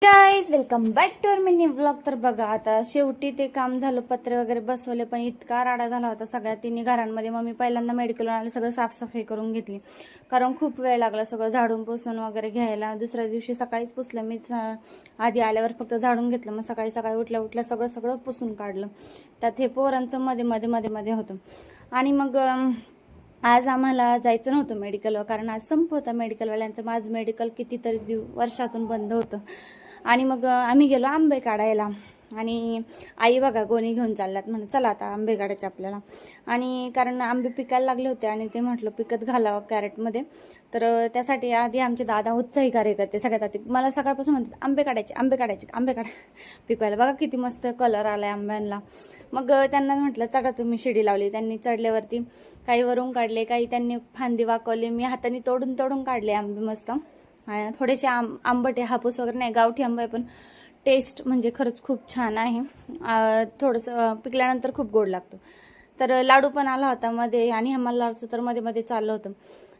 Guys welcome back to our mini blog. तर बघा आता शेवटी ते काम झालं, पत्रे वगैरे बसवले, पण इतका राडा झाला होता सगळ्या तिन्ही घरांमध्ये. मग मी पहिल्यांदा मेडिकलवर आले, सगळं साफसफाई करून घेतली कारण खूप वेळ लागला सगळं झाडून पुसून वगैरे घ्यायला. दुसऱ्या दिवशी सकाळीच पुसलं मी, आधी आल्यावर फक्त झाडून घेतलं, मग सकाळी सकाळी उठल्या उठल्या सगळं पुसून काढलं. त्यात हे पोरांचं मध्ये मध्ये मध्ये मध्ये होतं. आणि मग आज आम्हाला जायचं नव्हतं मेडिकलवर कारण आज संप होता मेडिकलवाल्यांचं. माझं मेडिकल कितीतरी वर्षातून बंद होतं. आणि मग आम्ही गेलो आंबे काढायला. आणि आई बघा गोणी घेऊन चालल्यात, म्हणून चला आता आंबे काढायचे आपल्याला. आणि कारण आंबे पिकायला लागले होते आणि ते म्हटलं पिकत घालावं कॅरेटमध्ये. तर त्यासाठी आधी आमचे दादा उत्साही कार्यकर्ते सगळ्यात आधी मला सकाळपासून म्हणतात आंबे काढायचे आंबे काढायचे आंबे पिकवायला. बघा किती मस्त कलर आलाय आंब्यांना. मग त्यांना म्हटलं चढा, तुम्ही शिडी लावली. त्यांनी चढल्यावरती काही वरून काढले, काही त्यांनी फांदी वाकवली, मी हाताने तोडून तोडून काढले आंबे मस्त. थोडेसे आंबट आहे, हापूस वगैरे नाही, गावठी आंबा आहे, पण टेस्ट म्हणजे खरंच खूप छान आहे. थोडंसं पिकल्यानंतर खूप गोड लागतो. तर लाडू पण आला होता मध्ये आणि मल्हारचं तर मध्ये मध्ये चाललं होतं.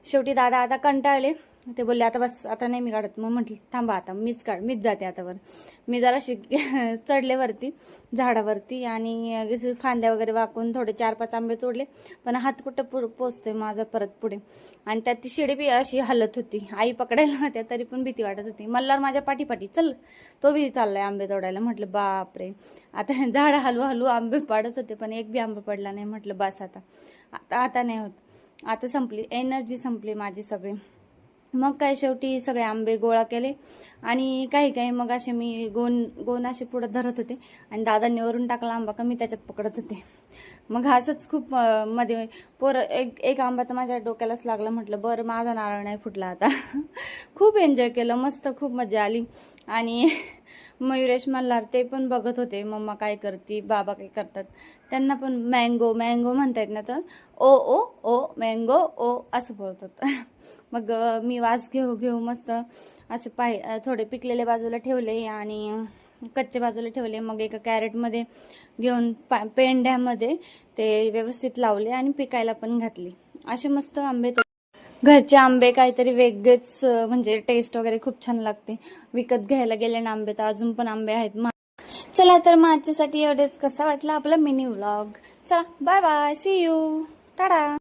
शेवटी दादा आता कंटाळले, ते बोलले आता बस, आता नाही मी काढत. मग म्हटलं थांबा आता मीच जाते आता वर. मी जरा चढले वरती झाडावरती आणि फांद्या वगैरे वाकून थोडे 4-5 आंबे तोडले, पण हात कुठं पोचतोय माझा परत पुढे. आणि त्यात ती शिडी बी अशी हलत होती, आई पकडायला होत्या तरी पण भीती वाटत होती. मल्हार माझ्या पाठी चल, तो बी चाललाय आंबे तोडायला. म्हटलं बापरे, आता झाड हलू आंबे पाडत होते पण एक बी आंबा पडला नाही. म्हटलं बस आता नाही होत, आता संपली एनर्जी, संपली माझी सगळी. मग काय शेवटी सगळे आंबे गोळा केले आणि काही मग असे मी गोन असे पुढे धरत होते आणि दादांनी वरून टाकला आंबा का मी त्याच्यात पकडत होते. मग असंच खूप मध्ये एक आंबा तर माझ्या डोक्यालाच लागला. म्हटलं बरं माझा नारळ नाही फुटला आता. खूप एन्जॉय केलं, मस्त खूप मजा आली. आणि मयुरेश मल्हार ते पण बघत होते मम्मा काय करते, बाबा काय करतात. त्यांना पण मँगो म्हणतायत ना, तर ओ मँगो ओ असं बोलतात. मग मी वास घेऊ मस्त असे थोडे पिकलेले बाजूला ठेवले आणि कच्चे बाजूला ठेवले. मग एका कॅरेटमध्ये घेऊन पेंड्यामध्ये ते व्यवस्थित लावले आणि पिकायला पण घातली. असे मस्त आंबे. घरचे आंबे काहीतरी वेगळेच, म्हणजे टेस्ट वगैरे खूप छान लागते. विकत घ्यायला गेले ना आंबे तर अजून पण आंबे आहेत. चला तर माझ्यासाठी एवढेच. कसा वाटला आपला मिनी व्लॉग. चला bye bye, see you, Tata.